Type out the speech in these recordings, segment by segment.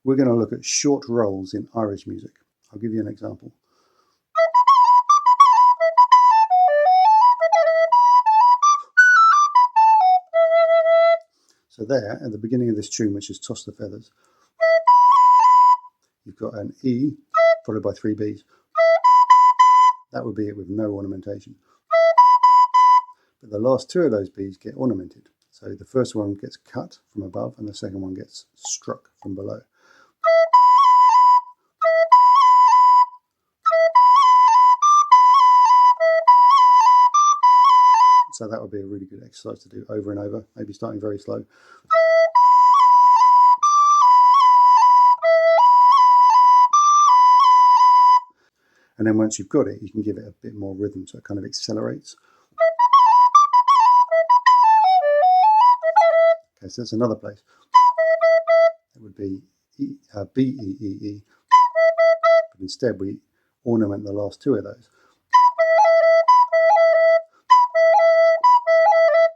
we're going to look at short rolls in Irish music. I'll give you an example. So there, at the beginning of this tune, which is Toss the Feathers, you've got an E followed by 3 Bs. That would be it with no ornamentation. But the last 2 of those Bs get ornamented. So the first one gets cut from above and the second one gets struck from below. So that would be a really good exercise to do over and over, maybe starting very slow. And then once you've got it, you can give it a bit more rhythm so it kind of accelerates. Okay, so that's another place. It would be B, E, E, E. But instead we ornament the last 2 of those.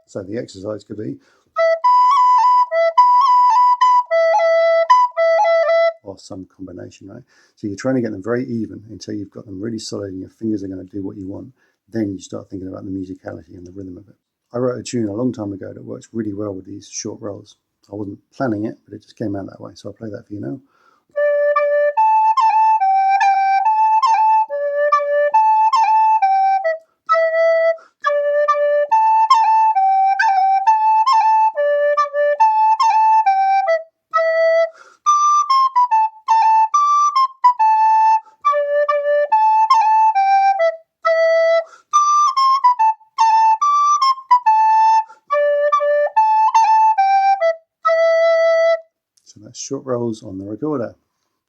So the exercise could be, or some combination, right? So you're trying to get them very even until you've got them really solid and your fingers are going to do what you want. Then you start thinking about the musicality and the rhythm of it. I wrote a tune a long time ago that works really well with these short rolls. I wasn't planning it, but it just came out that way. So I'll play that for you now. So that's short rolls on the recorder.